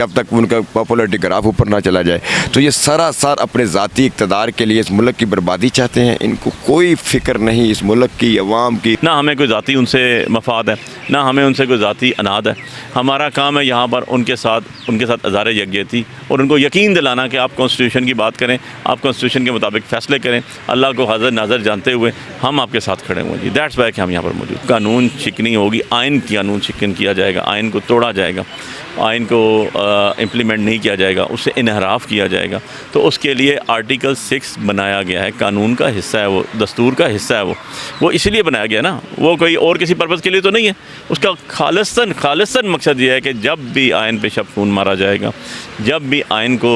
जब तक उनका पॉपुलरिटी ग्राफ ऊपर ना चला जाए। तो ये सरासर अपने ज़ाती इक़्तिदार के लिए इस मुल्क की बर्बादी चाहते हैं। इनको कोई फ़िक्र नहीं इस मुल्क की अवाम की। ना हमें कोई ज़ाती उनसे मफाद है, ना हमें उनसे कोई ज़ाती अनाद है। हमारा काम है यहाँ पर उनके साथ अज़ार यकजहती और उनको यकीन दिलाना कि आप कॉन्स्टिट्यूशन की बात करें, आप कॉन्स्टिट्यूशन के मुताबिक फ़ैसले करें, अल्लाह को हाज़िर नाज़र जानते हुए हम आपके साथ खड़े हुए जी। दैट्स वाई कि हम यहाँ पर मौजूद। कानून शिकनी होगी, आइन की कानून शिकन किया जाएगा, आइन को तोड़ा जाएगा, आइन को इम्प्लीमेंट नहीं किया जाएगा, उससे इनहराफ किया जाएगा। तो उसके लिए आर्टिकल 6 बनाया गया है, कानून का हिस्सा है वो, दस्तूर का हिस्सा है वो इसलिए बनाया गया ना, वो कोई और किसी पर्पज़ के लिए तो नहीं है। उसका खालिसन मकसद ये है कि जब भी आइन पे खून मारा जाएगा, जब भी आइन को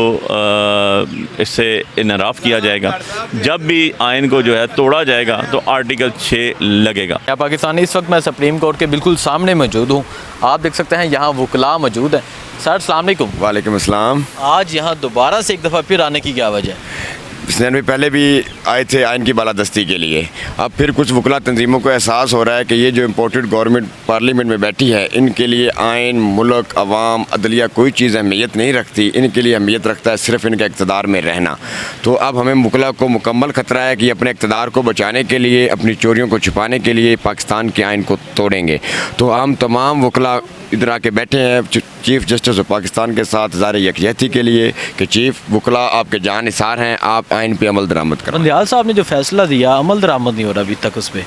इससे इनहराफ किया जाएगा, जब भी आइन को जो है तोड़ा जाएगा तो आर्टिकल 6 लगेगा। पाकिस्तान इस वक्त मैं सुप्रीम कोर्ट के बिल्कुल सामने मौजूद हूँ। आप देख सकते हैं यहाँ वकला मौजूद है। सर अस्सलाम वालेकुम। वालेकुम अस्सलाम। आज यहाँ दोबारा से एक दफ़ा फिर आने की क्या वजह है? इसने भी पहले भी आए थे आइन की बालादस्ती के लिए। अब फिर कुछ वकला तंजीमों को एहसास हो रहा है कि ये जो इम्पोर्टेड गवर्नमेंट पार्लियामेंट में बैठी है, इनके लिए आइन, मुल्क, अवाम, अदलिया कोई चीज़ अहमियत नहीं रखती। इनके लिए अहमियत रखता है सिर्फ इनके इक़्तिदार में रहना। तो अब हमें वकला को मुकम्मल ख़तरा है कि अपने इक़्तिदार को बचाने के लिए, अपनी चोरियों को छुपाने के लिए पाकिस्तान के आइन को तोड़ेंगे। तो हम तमाम वकला इधर आके बैठे हैं चीफ़ जस्टिस ऑफ पाकिस्तान के साथ ज़ाहिर यकजहती के लिए कि चीफ़ वकला आपके जान निसार हैं, आप आइन पे अमल दरामद करें। बंदियाल साहब ने जो फैसला दिया अमल दरामद नहीं हो रहा अभी तक उस पर।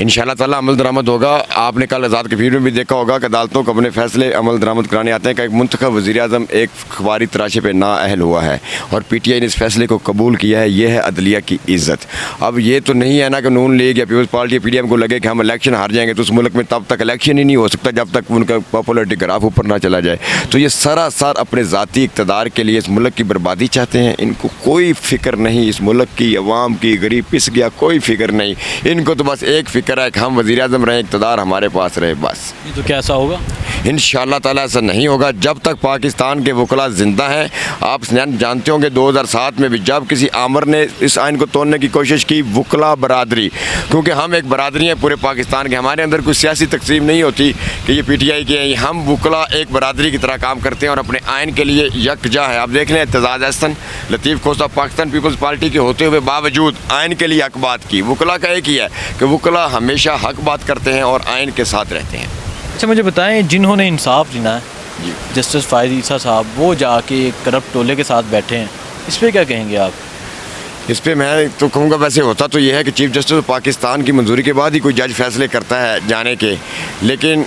इंशाअल्लाह ताला अमल दरामद होगा। आपने कल आज़ाद कबीर में भी देखा होगा कि अदालतों को अपने फैसले अमल दरामद कराने आते हैं कि एक मुंतखब वज़ीर-ए-आज़म एक अखबारी तराशे पर नाअहल हुआ है और PTI ने इस फैसले को कबूल किया है। ये है अदलिया की इज़्ज़त। अब ये तो नहीं है ना कि नून लीग या पीपल्स पार्टी या PDM को लगे कि हम इलेक्शन हार जाएंगे तो उस मुल्क में तब तक इलेक्शन ही नहीं हो सकता जब तक उनका पॉपुलरिटी ग्राफ ऊपर ना चला जाए। तो ये सरासर अपने ज़ाती इक़्तिदार के लिए इस मुल्क की बर्बादी चाहते हैं। इनको कोई फ़िक्र नहीं इस मुल्क की अवाम की, गरीब पिस गया, कोई फ़िक्र नहीं। इनको तो बस एक फ़िक्र है कि हम वज़ीर-ए-आज़म रहे, इक़्तिदार हमारे पास रहे, बस। तो क्या ऐसा होगा? इंशाअल्लाह ताला ऐसा नहीं होगा जब तक पाकिस्तान के वकला ज़िंदा हैं। आप जानते होंगे 2007 में भी जब किसी आमर ने इस आइन को तोड़ने की कोशिश की, वकला बरादरी, क्योंकि हम एक बरादरी हैं पूरे पाकिस्तान के, हमारे अंदर कोई सियासी तकसीम नहीं होती कि ये PTI के हैं। हम वकला एक बरादरी की तरह काम करते हैं और अपने आइन के लिए यकजा है। आप देख लें एतजाज़ अहसन, लतीफ़ खोसा पाकिस्तान पीपल्स पार्टी के होते हुए बावजूद आइन के लिए हक बात की। वकला का एक ही है कि वकला हमेशा हक बात करते हैं और आइन के साथ रहते हैं। अच्छा मुझे बताएं, जिन्होंने इंसाफ देना है जस्टिस फ़ायद ईसा साहब, वो जाके करप्ट टोले के साथ बैठे हैं, इस पर क्या कहेंगे आप? इस पर मैं तो कहूँगा वैसे होता तो ये है कि चीफ़ जस्टिस ऑफ पाकिस्तान की मंजूरी के बाद ही कोई जज फैसले करता है जाने के, लेकिन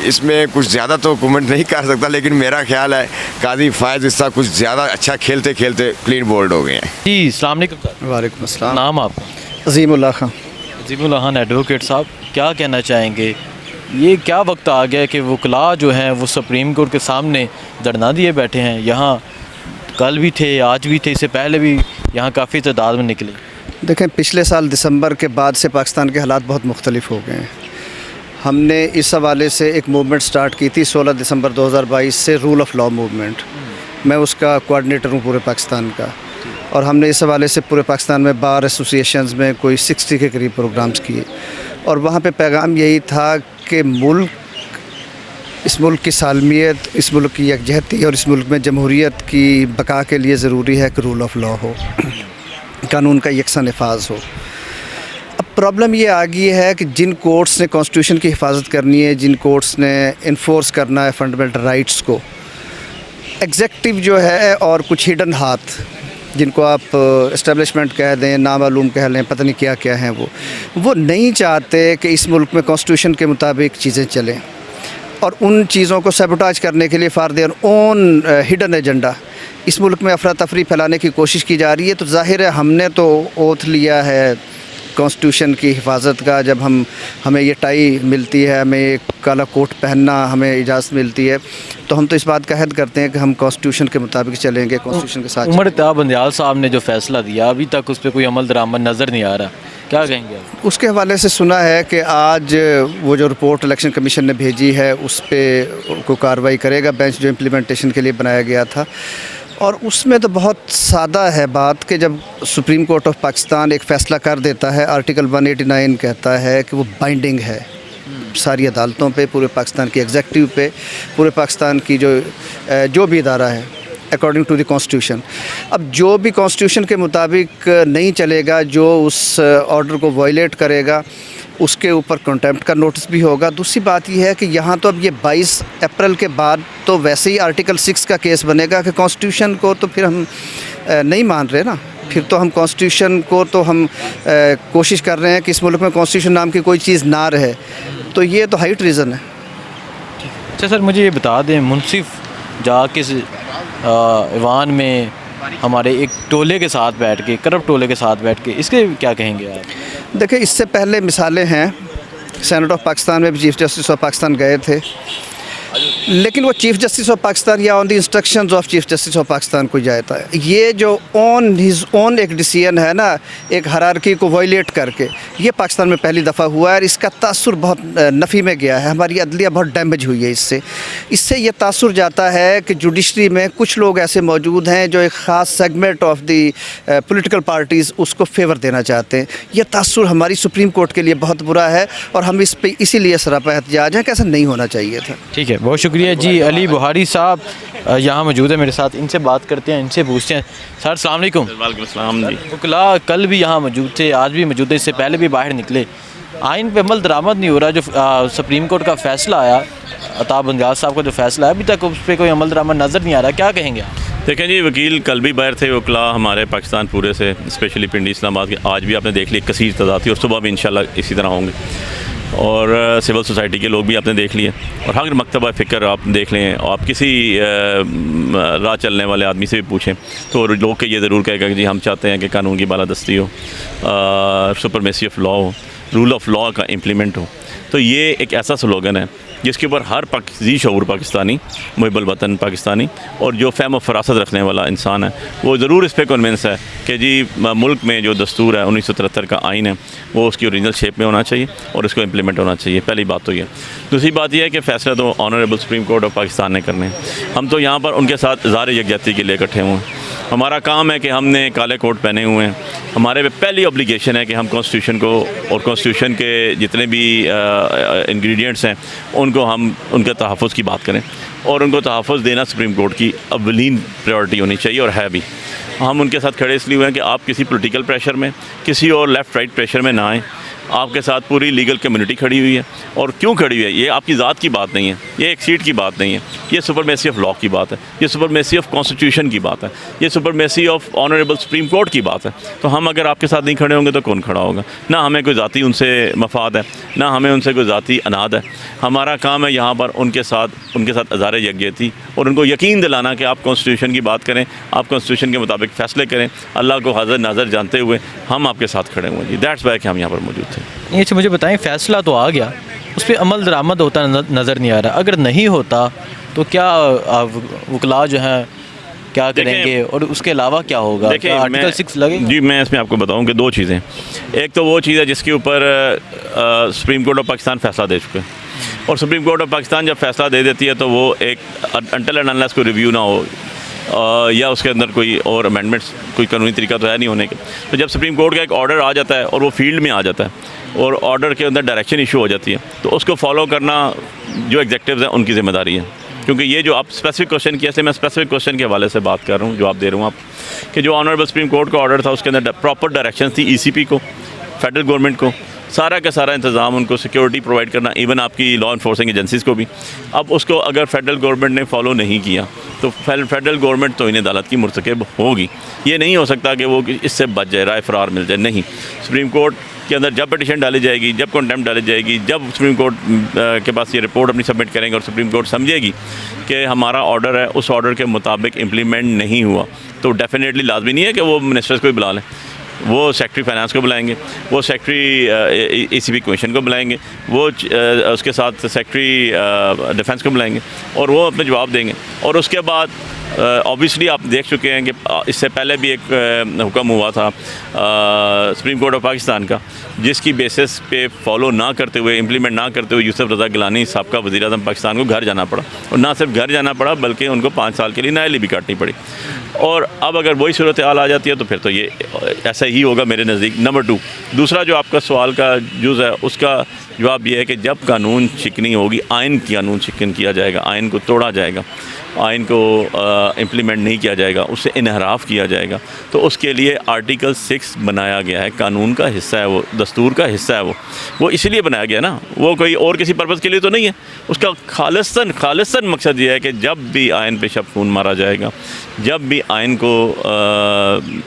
इसमें कुछ ज़्यादा तो कमेंट नहीं कर सकता। लेकिन मेरा ख्याल है काजी फ़ायद ईसा कुछ ज़्यादा अच्छा खेलते खेलते क्लीन बोल्ड हो गए हैं। जी अस्सलाम वालेकुम सर। वालेकुम अस्सलाम। नाम आपका? अज़ीमुल्लाह खान। अज़ीमुल्लाह खान एडवोकेट साहब, क्या कहना चाहेंगे? ये क्या वक्त आ गया कि वकला जो हैं वो सुप्रीम कोर्ट के सामने धरना दिए बैठे हैं? यहाँ कल भी थे, आज भी थे, इससे पहले भी यहाँ काफ़ी तादाद में निकले। देखें, पिछले साल दिसंबर के बाद से पाकिस्तान के हालात बहुत मुख्तलिफ हो गए हैं। हमने इस हवाले से एक मूवमेंट स्टार्ट की थी 16 दिसंबर 2022 से, रूल ऑफ़ लॉ मूवमेंट। मैं उसका कोऑर्डिनेटर हूँ पूरे पाकिस्तान का, और हमने इस हवाले से पूरे पाकिस्तान में बार एसोसिएशंस में कोई 60 के करीब प्रोग्राम्स किए। और वहाँ पे पैगाम यही था कि इस मुल्क की सालमियत, इस मुल्क की यकजहती और इस मुल्क में जमहूरियत की बका के लिए ज़रूरी है कि रूल ऑफ़ लॉ हो, कानून का यकसा नफाज हो। अब प्रॉब्लम ये आ गई है कि जिन कोर्ट्स ने कॉन्स्टिट्यूशन की हिफाजत करनी है, जिन कोर्ट्स ने इन्फोर्स करना है फंडामेंटल राइट्स को, एग्जेक्टिव जो है और कुछ हिडन हाथ जिनको आप इस्टेब्लिशमेंट कह दें, नामालूम कह लें, पता नहीं क्या क्या हैं, वो नहीं चाहते कि इस मुल्क में कॉन्स्टिट्यूशन के मुताबिक चीज़ें चलें। और उन चीज़ों को सैबोटाज करने के लिए for their own hidden agenda इस मुल्क में अफरा तफरी फैलाने की कोशिश की जा रही है। तो ज़ाहिर है हमने तो ओथ लिया है कॉन्स्टिट्यूशन की हिफाजत का। जब हमें ये टाई मिलती है, हमें ये काला कोट पहनना हमें इजाज़त मिलती है, तो हम तो इस बात का अहद करते हैं कि हम कॉन्स्टिट्यूशन के मुताबिक चलेंगे, कॉन्स्टिट्यूशन के साथ। उमर इत्तेहाद बंदियाल साहब ने जो फ़ैसला दिया अभी तक उस पर कोई अमल दरामद नज़र नहीं आ रहा, क्या कहेंगे आप? उसके हवाले से सुना है कि आज वो जो रिपोर्ट इलेक्शन कमीशन ने भेजी है उस पर कोई कार्रवाई करेगा बेंच जो इम्प्लीमेंटेशन के लिए बनाया गया था। और उसमें तो बहुत सादा है बात कि जब सुप्रीम कोर्ट ऑफ पाकिस्तान एक फ़ैसला कर देता है, आर्टिकल 189 कहता है कि वो बाइंडिंग है। सारी अदालतों पे, पूरे पाकिस्तान की एग्जेक्टिव पे, पूरे पाकिस्तान की जो भी इदारा है अकॉर्डिंग टू द कॉन्स्टिट्यूशन। अब जो भी कॉन्स्टिट्यूशन के मुताबिक नहीं चलेगा, जो उस ऑर्डर को वायलेट करेगा, उसके ऊपर कंटेम्प्ट का नोटिस भी होगा। दूसरी बात यह है कि यहाँ तो अब ये 22 अप्रैल के बाद तो वैसे ही आर्टिकल 6 का केस बनेगा कि कॉन्स्टिट्यूशन को तो फिर हम नहीं मान रहे ना, फिर तो हम कॉन्स्टिट्यूशन को तो हम कोशिश कर रहे हैं कि इस मुल्क में कॉन्स्टिट्यूशन नाम की कोई चीज़ ना रहे, तो ये तो हाई ट्रीज़न है। अच्छा सर, मुझे ये बता दें, मुनसिफ जाके ईवान में हमारे एक टोले के साथ बैठ के, करप्ट टोले के साथ बैठ के, इसके क्या कहेंगे आप? देखिए, इससे पहले मिसालें हैं, सेनेट ऑफ पाकिस्तान में भी चीफ़ जस्टिस ऑफ पाकिस्तान गए थे, लेकिन वो चीफ़ जस्टिस ऑफ पाकिस्तान या on the instructions of chief justice of Pakistan को जाता है। ये जो ऑन हिज ओन एक डिसीजन है ना, एक हायरार्की को वायलेट करके, ये पाकिस्तान में पहली दफ़ा हुआ है और इसका तासुर बहुत नफ़ी में गया है। हमारी अदलिया बहुत डैमेज हुई है इससे ये तासुर जाता है कि जुडिशरी में कुछ लोग ऐसे मौजूद हैं जो एक ख़ास segment of the political parties उसको फेवर देना चाहते हैं। ये तासुर हमारी सुप्रीम कोर्ट के लिए बहुत बुरा है और हम इस पर इसीलिए सरापा एहतजाज हैं कि ऐसा नहीं होना चाहिए था। ठीक है, बहुत शुक्रिया जी। अली बुहारी साहब यहाँ मौजूद है मेरे साथ, इनसे बात करते हैं, इनसे पूछते हैं। सर अस्सलाम वालेकुम। वालेकुम अस्सलाम जी। वकला कल भी यहाँ मौजूद थे, आज भी मौजूद है, इससे पहले भी बाहर निकले। आइन पे अमल दरामद नहीं हो रहा। जो सुप्रीम कोर्ट का फ़ैसला आया, अताब बंगाल साहब का जो फ़ैसला है, अभी तक उस पर कोई अमल दरामद नज़र नहीं आ रहा, क्या कहेंगे आप? देखें जी, वकील कल भी बाहर थे, वकला हमारे पाकिस्तान पूरे से, स्पेशली पिंडी इस्लामाबाद के, आज भी आपने देख ली कसीर तादाद थी और सुबह भी इंशाल्लाह इसी तरह होंगे। और सिविल सोसाइटी के लोग भी आपने देख लिए, और हर मकतबा फ़िक्र आप देख लें, आप किसी राह चलने वाले आदमी से भी पूछें तो लोग के ये ज़रूर कहेगा कि जी हम चाहते हैं कि कानून की बालादस्ती हो, सुपरमेसी ऑफ लॉ हो, रूल ऑफ लॉ का इम्प्लीमेंट हो। तो ये एक ऐसा स्लोगन है जिसके ऊपर हर जी शऊर पाकिस्तानी, मुहिब्बुल वतन पाकिस्तानी और जो फ़हम व फरासत रखने वाला इंसान है वो ज़रूर इस पर कन्विंस है कि जी मुल्क में जो दस्तूर है 1973 का आइन है वो उसकी ओरिजिनल शेप में होना चाहिए और इसको इम्प्लीमेंट होना चाहिए। पहली बात तो ये। दूसरी बात यह है कि फ़ैसला तो honourable supreme court of Pakistan ने करने हैं। हम तो यहाँ पर उनके साथ इज़हार यकजहती के लिए इकट्ठे हुए हैं। हमारा काम है कि हमने काले कोट पहने हुए हैं, हमारे पे पहली ऑब्लिगेशन है कि हम कॉन्स्टिट्यूशन को और कॉन्स्टिट्यूशन के जितने भी इंग्रेडिएंट्स हैं उनको हम उनके तहफ़्फ़ुज़ की बात करें, और उनको तहफ़्फ़ुज़ देना सुप्रीम कोर्ट की अव्वलीन प्रायोरिटी होनी चाहिए और है भी। हम उनके साथ खड़े इसलिए हुए हैं कि आप किसी पॉलिटिकल प्रेशर में, किसी और लेफ़्ट राइट प्रेशर में ना आएँ। आपके साथ पूरी लीगल कम्युनिटी खड़ी हुई है, और क्यों खड़ी हुई है, ये आपकी ज़ात की बात नहीं है, ये एक सीट की बात नहीं है, ये सुपरमेसी ऑफ लॉ की बात है, ये सुपरमेसी ऑफ कॉन्स्टिट्यूशन की बात है, ये supremacy of honourable supreme court की बात है। तो हम अगर आपके साथ नहीं खड़े होंगे तो कौन खड़ा होगा? ना हमें कोई ज़ाती उनसे मफाद है, ना हमें उनसे कोई ज़ाती अनाद है। हमारा काम है यहाँ पर उनके साथ इज़हार यकजहती और उनको यकीन दिलाना कि आप कॉन्स्टिट्यूशन की बात करें, आप कॉन्स्टिट्यूशन के मुताबिक फ़ैसले करें, अल्लाह को हाज़िर नाज़र जानते हुए हम आपके साथ खड़े हुए जी। दैट्स वाई कि हम यहाँ पर मौजूद थे। ये अच्छा मुझे बताएं, फ़ैसला तो आ गया, उस पर अमल दरामद होता नज़र नहीं आ रहा। अगर नहीं होता तो क्या वकला जो हैं क्या करेंगे और उसके अलावा क्या होगा? क्या आर्टिकल 6 लगेगा? जी मैं इसमें आपको बताऊं कि दो चीज़ें। एक तो वो चीज़ है जिसके ऊपर सुप्रीम कोर्ट ऑफ पाकिस्तान फ़ैसला दे चुके हैं, और सुप्रीम कोर्ट ऑफ पाकिस्तान जब फ़ैसला दे देती है तो वो एक अनटिल एंड अनलेस कोई रिव्यू ना हो या उसके अंदर कोई और अमेंडमेंट्स, कोई कानूनी तरीका तो है नहीं होने का। तो जब सुप्रीम कोर्ट का एक ऑर्डर आ जाता है और वो फील्ड में आ जाता है और ऑर्डर के अंदर डायरेक्शन इशू हो जाती है, तो उसको फॉलो करना जो एग्जेक्टिव्स हैं उनकी ज़िम्मेदारी है। क्योंकि ये जो आप स्पेसिफिक क्वेश्चन किया, इसलिए मैं स्पेसिफिक क्वेश्चन के हवाले से बात कर रहा हूँ, जो आप दे रहा हूँ आप, कि जो ऑनरेबल सुप्रीम कोर्ट का ऑर्डर था उसके अंदर प्रॉपर डायरेक्शन थी ECP को, फेडरल गवर्नमेंट को, सारा का सारा इंतज़ाम, उनको सिक्योरिटी प्रोवाइड करना, इवन आपकी लॉ इन्फोर्सिंग एजेंसीज़ को भी। अब उसको अगर फेडरल गवर्नमेंट ने फॉलो नहीं किया तो फेडरल गवर्नमेंट तो इन अदालत की मुर्तकब होगी। ये नहीं हो सकता कि वो इससे बच जाए, राय फरार मिल जाए, नहीं। सुप्रीम कोर्ट के अंदर जब पिटीशन डाली जाएगी, जब कंटेम्प्ट डाली जाएगी, जब सुप्रीम कोर्ट के पास ये रिपोर्ट अपनी सबमिट करेंगे और सुप्रीम कोर्ट समझेगी कि हमारा ऑर्डर है, उस ऑर्डर के मुताबिक इम्प्लीमेंट नहीं हुआ, तो डेफिनेटली लाजमी नहीं है कि वो मिनिस्टर्स को ही बुला लें। वो सेक्रेटरी फाइनेंस को बुलाएंगे, वो सेक्रेटरी ECP कमीशन को बुलाएंगे, वो उसके साथ सेक्रेटरी डिफेंस को बुलाएंगे और वो अपने जवाब देंगे। और उसके बाद ऑब्वियसली आप देख चुके हैं कि इससे पहले भी एक हुक्म हुआ था सुप्रीम कोर्ट ऑफ पाकिस्तान का, जिसकी बेसिस पे फॉलो ना करते हुए, इम्प्लीमेंट ना करते हुए यूसुफ रज़ा गिलानी साहब का वज़ीर आज़म पाकिस्तान को घर जाना पड़ा, और ना सिर्फ घर जाना पड़ा बल्कि उनको 5 साल के लिए नाअहली भी काटनी पड़ी। और अब अगर वही सूरत हाल आ जाती है तो फिर तो ये ऐसा ही होगा मेरे नज़दीक। नंबर 2 दूसरा जो आपका सवाल का जुज़ है उसका जवाब ये है कि जब कानून शिकनी होगी, आइन की कानून शिकन किया जाएगा, आइन को तोड़ा जाएगा, आइन को इम्प्लीमेंट नहीं किया जाएगा, उससे इनहराफ किया जाएगा, तो उसके लिए आर्टिकल 6 बनाया गया है। कानून का हिस्सा है वो, दस्तूर का हिस्सा है वो इसलिए बनाया गया ना, वो कोई और किसी पर्पज़ के लिए तो नहीं है। उसका खालिस्तन मकसद ये है कि जब भी आइन पे शब खून मारा जाएगा, जब भी आइन को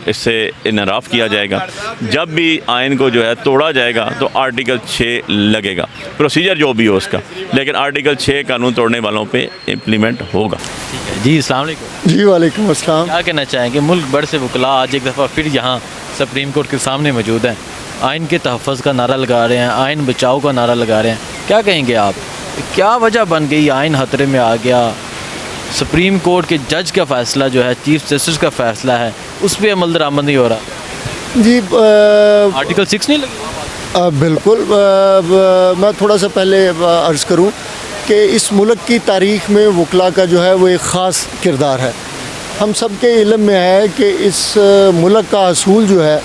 इससे इनहराफ किया जाएगा, जब भी आइन को जो है तोड़ा जाएगा, तो आर्टिकल 6 लगेगा, प्रोसीजर जो भी हो उसका, लेकिन आर्टिकल 6 कानून तोड़ने वालों पे इम्प्लीमेंट होगा। जी अस्सलाम वालेकुम। जी वालेकुम अस्सलाम। क्या कहना चाहेंगे, मुल्क भर से वकला आज एक दफ़ा फिर यहाँ सुप्रीम कोर्ट के सामने मौजूद हैं, आइन के तहफ़्फ़ुज़ का नारा लगा रहे हैं, आइन बचाओ का नारा लगा रहे हैं, क्या कहेंगे आप, क्या वजह बन गई आइन खतरे में आ गया, सुप्रीम कोर्ट के जज का फ़ैसला जो है, चीफ जस्टिस का फ़ैसला है, उस पर अमल दरामद नहीं हो रहा? जी आर्टिकल 6 नहीं लगे? बिल्कुल। मैं थोड़ा सा पहले अर्ज़ करूं कि इस मुल्क की तारीख़ में वकला का जो है वो एक ख़ास किरदार है। हम सब के इल्म में है कि इस मुल्क का असूल जो है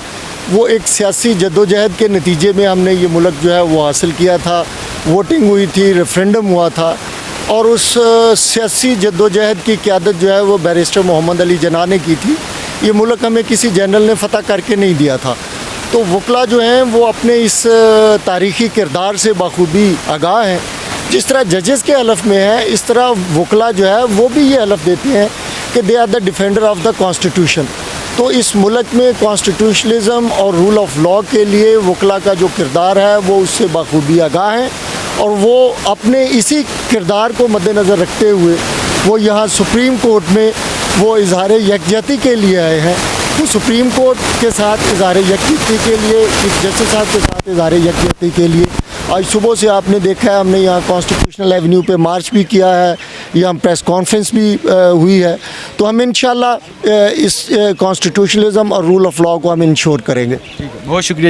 वो एक सियासी जद्दोजहद के नतीजे में हमने ये मुल्क जो है वो हासिल किया था। वोटिंग हुई थी, रेफरेंडम हुआ था, और उस सियासी जद्दोजहद की क़यादत जो है वो बैरिस्टर मोहम्मद अली जिन्ना ने की थी। ये मुल्क हमें किसी जनरल ने फ़तह करके नहीं दिया था। तो वकला जो हैं वो अपने इस तारीख़ी किरदार से बखूबी आगाह हैं। जिस तरह जजेस के हलफ में है, इस तरह वकला जो है वो भी ये हलफ देते हैं कि they are the defender of the constitution. तो इस मुल्क में कॉन्स्टिट्यूशनलिज़म और रूल ऑफ लॉ के लिए वकला का जो किरदार है वो उससे बखूबी आगाह हैं, और वो अपने इसी किरदार को मद्देनज़र रखते हुए वो यहाँ सुप्रीम कोर्ट में वो इज़हार यकजहती के लिए आए हैं। वो सुप्रीम कोर्ट के साथ इज़हार यकजहती के लिए, चीफ जस्टिस साहब के साथ इज़हार यकजहती के लिए आज सुबह से आपने देखा है, हमने यहाँ कॉन्स्टिट्यूशनल एवेन्यू पे मार्च भी किया है, यहाँ प्रेस कॉन्फ्रेंस भी हुई है। तो हम इंशाल्लाह इस कॉन्स्टिट्यूशनलिज़म और रूल ऑफ लॉ को हम इंश्योर करेंगे। बहुत शुक्रिया जी।